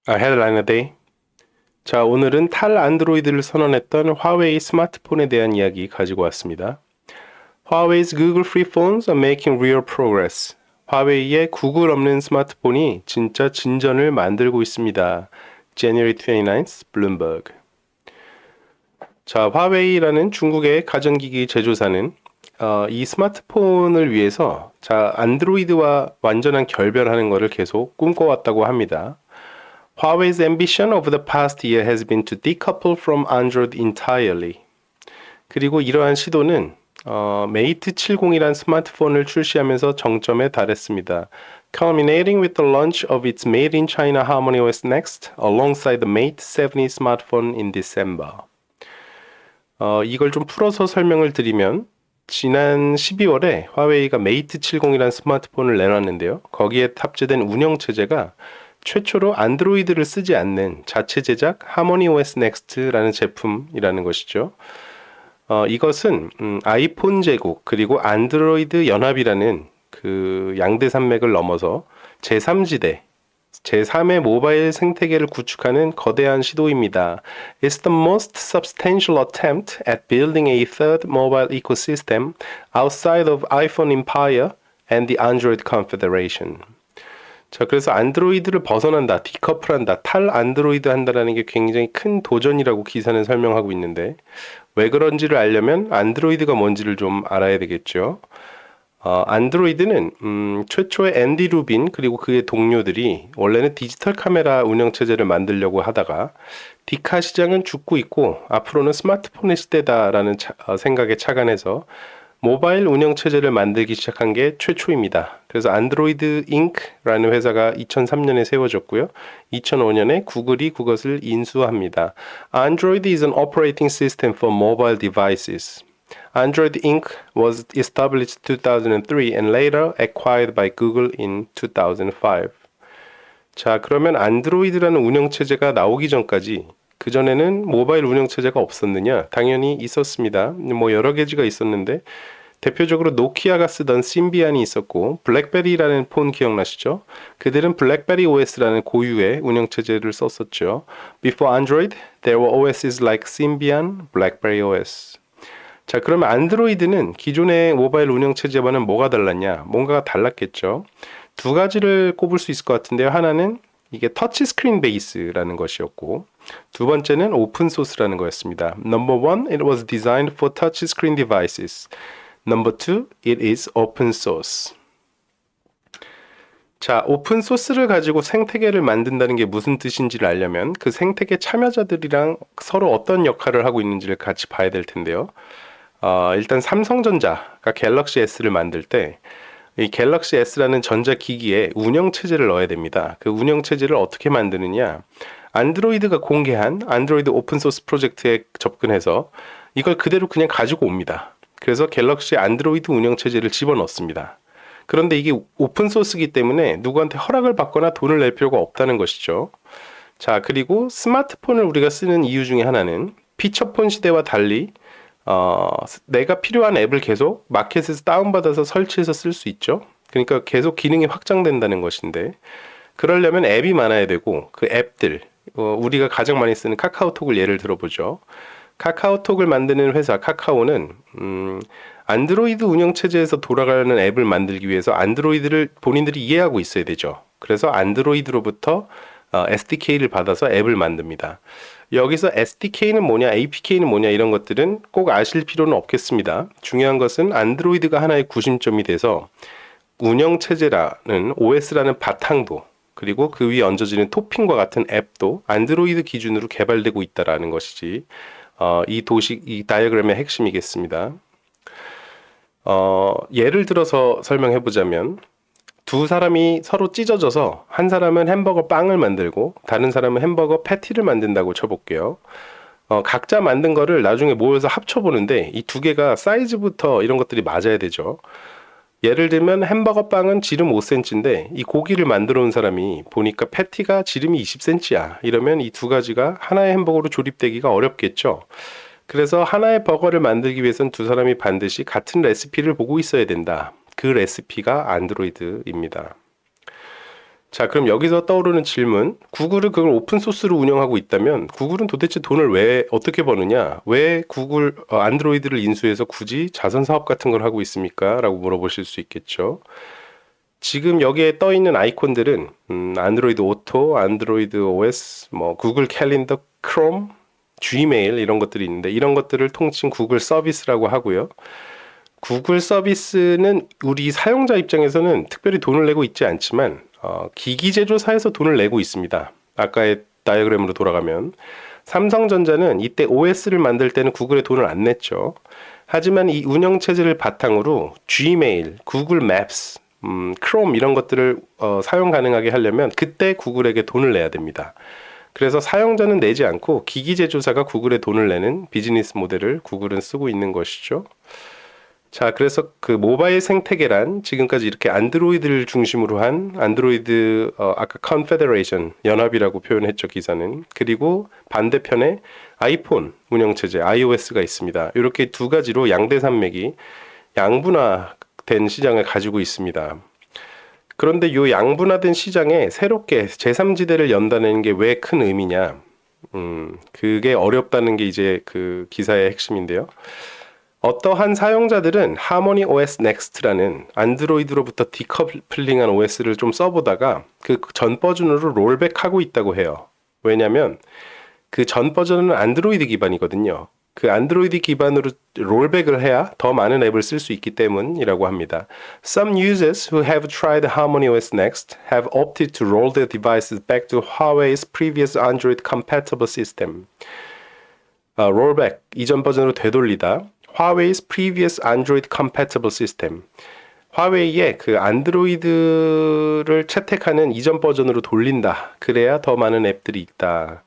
Headline a day. 자, 오늘은 탈 안드로이드를 선언했던 화웨이 스마트폰에 대한 이야기 가지고 왔습니다. Huawei's Google Free Phones are making real progress. 화웨이의 구글 없는 스마트폰이 진짜 진전을 만들고 있습니다. January 29th, Bloomberg. 자, 화웨이라는 중국의 가전기기 제조사는 이 스마트폰을 위해서 안드로이드와 완전한 결별하는 것을 계속 꿈꿔왔다고 합니다. Huawei's ambition over the past year has been to decouple from Android entirely. 그리고 이러한 시도는 메이트 70이란 스마트폰을 출시하면서 정점에 달했습니다. Culminating with the launch of its Made in China HarmonyOS Next alongside the Mate 70 smartphone in December. 이걸 좀 풀어서 설명을 드리면 지난 12월에 화웨이가 메이트 70이란 스마트폰을 내놨는데요. 거기에 탑재된 운영체제가 최초로 안드로이드를 쓰지 않는 자체 제작 하모니OS 넥스트라는 제품이라는 것이죠. 이것은 아이폰 제국 그리고 안드로이드 연합이라는 그 양대 산맥을 넘어서 제3지대, 제3의 모바일 생태계를 구축하는 거대한 시도입니다. It's the most substantial attempt at building a third mobile ecosystem outside of iPhone empire and the Android Confederation. 자, 그래서 안드로이드를 벗어난다, 디커플한다, 탈 안드로이드 한다라는 게 굉장히 큰 도전이라고 기사는 설명하고 있는데 왜 그런지를 알려면 안드로이드가 뭔지를 좀 알아야 되겠죠. 안드로이드는 최초의 앤디 루빈 그리고 그의 동료들이 원래는 디지털 카메라 운영체제를 만들려고 하다가 디카 시장은 죽고 있고 앞으로는 스마트폰의 시대다라는 생각에 착안해서 모바일 운영체제를 만들기 시작한 게 최초입니다. 그래서 안드로이드 잉크라는 회사가 2003년에 세워졌고요. 2005년에 구글이 그것을 인수합니다. Android is an operating system for mobile devices. Android Inc. was established 2003 and later acquired by Google in 2005. 자, 그러면 안드로이드라는 운영체제가 나오기 전까지 그전에는 모바일 운영체제가 없었느냐? 당연히 있었습니다. 뭐 여러 개지가 있었는데 대표적으로 노키아가 쓰던 심비안이 있었고 블랙베리라는 폰 기억나시죠? 그들은 블랙베리 OS라는 고유의 운영체제를 썼었죠. Before Android, there were OSs like Symbian, BlackBerry OS. 자, 그러면 안드로이드는 기존의 모바일 운영체제와는 뭐가 달랐냐? 뭔가가 달랐겠죠. 두 가지를 꼽을 수 있을 것 같은데요. 하나는 이게 터치스크린 베이스라는 것이었고 두 번째는 오픈소스라는 거였습니다. Number one, it was designed for touchscreen devices. Number two, it is open source. 자, 오픈소스를 가지고 생태계를 만든다는 게 무슨 뜻인지를 알려면 그 생태계 참여자들이랑 서로 어떤 역할을 하고 있는지를 같이 봐야 될 텐데요. 일단 삼성전자가 갤럭시 S를 만들 때 이 갤럭시 S라는 전자기기에 운영체제를 넣어야 됩니다. 그 운영체제를 어떻게 만드느냐? 안드로이드가 공개한 안드로이드 오픈소스 프로젝트에 접근해서 이걸 그대로 그냥 가지고 옵니다. 그래서 갤럭시 안드로이드 운영체제를 집어넣습니다. 그런데 이게 오픈소스이기 때문에 누구한테 허락을 받거나 돈을 낼 필요가 없다는 것이죠. 자, 그리고 스마트폰을 우리가 쓰는 이유 중에 하나는 피처폰 시대와 달리 내가 필요한 앱을 계속 마켓에서 다운받아서 설치해서 쓸 수 있죠. 그러니까 계속 기능이 확장된다는 것인데 그러려면 앱이 많아야 되고 그 앱들 우리가 가장 많이 쓰는 카카오톡을 예를 들어보죠. 카카오톡을 만드는 회사 카카오는 안드로이드 운영체제에서 돌아가는 앱을 만들기 위해서 안드로이드를 본인들이 이해하고 있어야 되죠. 그래서 안드로이드로부터 SDK를 받아서 앱을 만듭니다. 여기서 SDK는 뭐냐, APK는 뭐냐 이런 것들은 꼭 아실 필요는 없겠습니다. 중요한 것은 안드로이드가 하나의 구심점이 돼서 운영체제라는 OS라는 바탕도 그리고 그 위에 얹어지는 토핑과 같은 앱도 안드로이드 기준으로 개발되고 있다는 것이지 이 다이어그램의 핵심이겠습니다. 예를 들어서 설명해 보자면 두 사람이 서로 찢어져서 한 사람은 햄버거 빵을 만들고 다른 사람은 햄버거 패티를 만든다고 쳐볼게요. 각자 만든 거를 나중에 모여서 합쳐보는데 이 두 개가 사이즈부터 이런 것들이 맞아야 되죠. 예를 들면 햄버거 빵은 지름 5cm인데 이 고기를 만들어 온 사람이 보니까 패티가 지름이 20cm야. 이러면 이 두 가지가 하나의 햄버거로 조립되기가 어렵겠죠. 그래서 하나의 버거를 만들기 위해선 두 사람이 반드시 같은 레시피를 보고 있어야 된다. 그 레시피가 안드로이드입니다. 자, 그럼 여기서 떠오르는 질문. 구글은 그걸 오픈소스로 운영하고 있다면 구글은 도대체 돈을 왜 어떻게 버느냐? 왜 구글 안드로이드를 인수해서 굳이 자선 사업 같은 걸 하고 있습니까? 라고 물어보실 수 있겠죠. 지금 여기에 떠 있는 아이콘들은 안드로이드 오토, 안드로이드 OS, 뭐 구글 캘린더, 크롬, Gmail 이런 것들이 있는데 이런 것들을 통칭 구글 서비스라고 하고요. 구글 서비스는 우리 사용자 입장에서는 특별히 돈을 내고 있지 않지만 기기 제조사에서 돈을 내고 있습니다. 아까의 다이어그램으로 돌아가면 삼성전자는 이때 OS를 만들 때는 구글에 돈을 안 냈죠. 하지만 이 운영체제를 바탕으로 Gmail, 구글 맵스, 크롬 이런 것들을 사용 가능하게 하려면 그때 구글에게 돈을 내야 됩니다. 그래서 사용자는 내지 않고 기기 제조사가 구글에 돈을 내는 비즈니스 모델을 구글은 쓰고 있는 것이죠. 자, 그래서 그 모바일 생태계란 지금까지 이렇게 안드로이드를 중심으로 한 안드로이드 아까 컨페더레이션 연합이라고 표현했죠, 기사는. 그리고 반대편에 아이폰 운영체제 iOS가 있습니다. 이렇게 두 가지로 양대산맥이 양분화된 시장을 가지고 있습니다. 그런데 이 양분화된 시장에 새롭게 제3지대를 연다는 게 왜 큰 의미냐? 그게 어렵다는 게 이제 그 기사의 핵심인데요. 어떠한 사용자들은 하모니 OS 넥스트라는 안드로이드로부터 디커플링한 OS를 좀 써보다가 그 전 버전으로 롤백하고 있다고 해요. 왜냐하면 그 전 버전은 안드로이드 기반이거든요. 그 안드로이드 기반으로 롤백을 해야 더 많은 앱을 쓸 수 있기 때문이라고 합니다. Some users who have tried Harmony OS Next have opted to roll their devices back to Huawei's previous Android compatible system. 롤백, 이전 버전으로 되돌리다. Huawei's previous Android compatible system. 화웨이의 그 안드로이드를 채택하는 이전 버전으로 돌린다. 그래야 더 많은 앱들이 있다.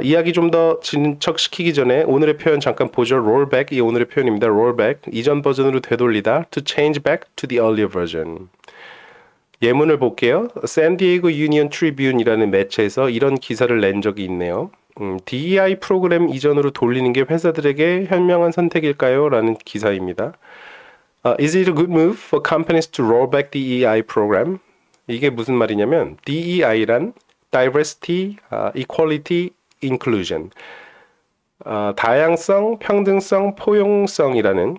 이야기 좀 더 진척시키기 전에 오늘의 표현 잠깐 보죠. rollback, 이 오늘의 표현입니다. rollback, 이전 버전으로 되돌리다. to change back to the earlier version. 예문을 볼게요. 샌디에이고 유니언 트리뷴이라는 매체에서 이런 기사를 낸 적이 있네요. DEI 프로그램 이전으로 돌리는 게 회사들에게 현명한 선택일까요? 라는 기사입니다. Is it a good move for companies to roll back the DEI program? 이게 무슨 말이냐면 DEI란 Diversity, Equality, Inclusion. 다양성, 평등성, 포용성이라는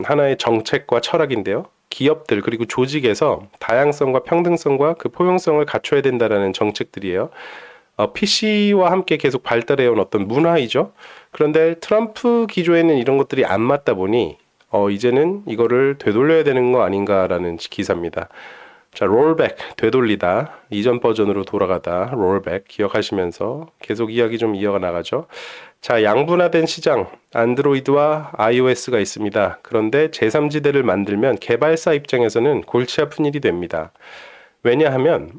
하나의 정책과 철학인데요. 기업들 그리고 조직에서 다양성과 평등성과 그 포용성을 갖춰야 된다라는 정책들이에요. PC와 함께 계속 발달해온 어떤 문화이죠. 그런데 트럼프 기조에는 이런 것들이 안 맞다 보니 이제는 이거를 되돌려야 되는 거 아닌가라는 기사입니다. 자, 롤백, 되돌리다, 이전 버전으로 돌아가다, 롤백 기억하시면서 계속 이야기 좀 이어가 나가죠. 자, 양분화된 시장, 안드로이드와 iOS가 있습니다. 그런데 제3지대를 만들면 개발사 입장에서는 골치 아픈 일이 됩니다. 왜냐하면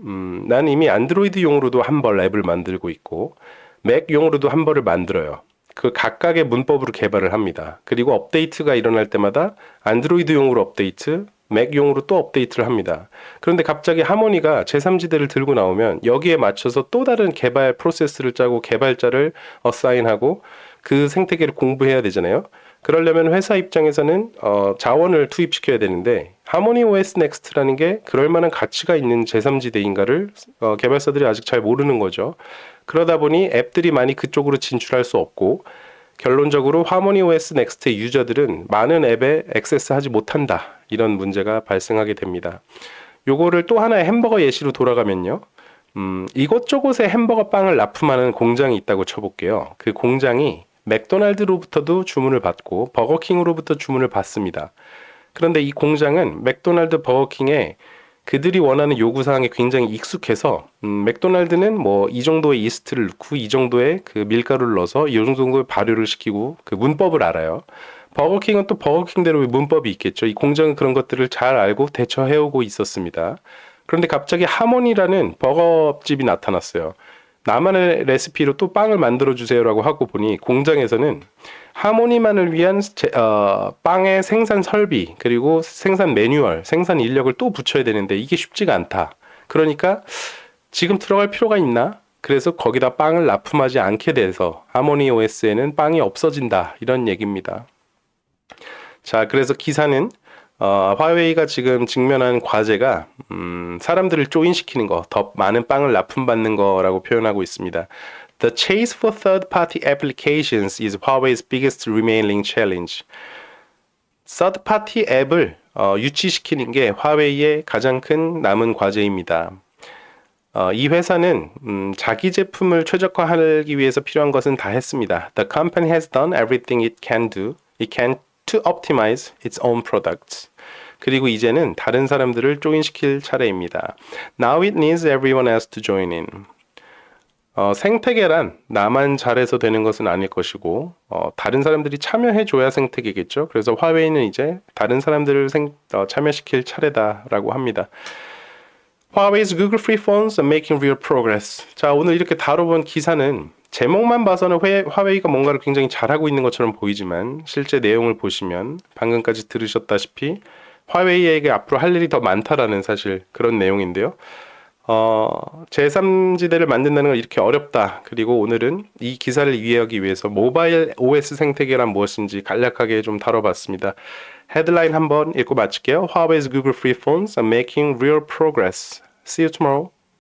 난 이미 안드로이드용으로도 한 벌 앱을 만들고 있고 맥용으로도 한 벌을 만들어요. 그 각각의 문법으로 개발을 합니다. 그리고 업데이트가 일어날 때마다 안드로이드용으로 업데이트, 맥용으로 또 업데이트를 합니다. 그런데 갑자기 하모니가 제3지대를 들고 나오면 여기에 맞춰서 또 다른 개발 프로세스를 짜고 개발자를 어사인하고 그 생태계를 공부해야 되잖아요. 그러려면 회사 입장에서는 자원을 투입시켜야 되는데 하모니 OS 넥스트라는 게 그럴 만한 가치가 있는 제3지대인가를 개발사들이 아직 잘 모르는 거죠. 그러다 보니 앱들이 많이 그쪽으로 진출할 수 없고 결론적으로 하모니 OS 넥스트의 유저들은 많은 앱에 액세스하지 못한다. 이런 문제가 발생하게 됩니다. 요거를 또 하나의 햄버거 예시로 돌아가면요. 이곳저곳에 햄버거 빵을 납품하는 공장이 있다고 쳐볼게요. 그 공장이 맥도날드로부터도 주문을 받고 버거킹으로부터 주문을 받습니다. 그런데 이 공장은 맥도날드, 버거킹에 그들이 원하는 요구사항에 굉장히 익숙해서 맥도날드는 뭐 이 정도의 이스트를 넣고 이 정도의 그 밀가루를 넣어서 이 정도의 발효를 시키고 그 문법을 알아요. 버거킹은 또 버거킹대로의 문법이 있겠죠. 이 공장은 그런 것들을 잘 알고 대처해오고 있었습니다. 그런데 갑자기 하모니라는 버거집이 나타났어요. 나만의 레시피로 또 빵을 만들어주세요라고 하고 보니 공장에서는 하모니만을 위한 빵의 생산 설비 그리고 생산 매뉴얼, 생산 인력을 또 붙여야 되는데 이게 쉽지가 않다. 그러니까 지금 들어갈 필요가 있나? 그래서 거기다 빵을 납품하지 않게 돼서 하모니 OS에는 빵이 없어진다. 이런 얘기입니다. 자, 그래서 기사는 화웨이가 지금 직면한 과제가 사람들을 조인시키는 거, 더 많은 빵을 납품받는 거라고 표현하고 있습니다. The chase for third-party applications is Huawei's biggest remaining challenge. third-party 앱을 유치시키는 게 화웨이의 가장 큰 남은 과제입니다. 이 회사는 자기 제품을 최적화하기 위해서 필요한 것은 다 했습니다. The company has done everything it can to optimize its own products. 그리고 이제는 다른 사람들을 조인시킬 차례입니다. Now it needs everyone else to join in. 생태계란 나만 잘해서 되는 것은 아닐 것이고 다른 사람들이 참여해줘야 생태계겠죠. 그래서 화웨이는 이제 다른 사람들을 참여시킬 차례다라고 합니다. Huawei's Google Free Phones are making real progress. 자, 오늘 이렇게 다뤄본 기사는 제목만 봐서는 화웨이가 뭔가를 굉장히 잘하고 있는 것처럼 보이지만 실제 내용을 보시면 방금까지 들으셨다시피 화웨이에게 앞으로 할 일이 더 많다라는 사실 그런 내용인데요. 제3지대를 만든다는 건 이렇게 어렵다. 그리고 오늘은 이 기사를 이해하기 위해서 모바일 OS 생태계란 무엇인지 간략하게 좀 다뤄봤습니다. 헤드라인 한번 읽고 마칠게요. Huawei's Google Free Phones are making real progress. See you tomorrow.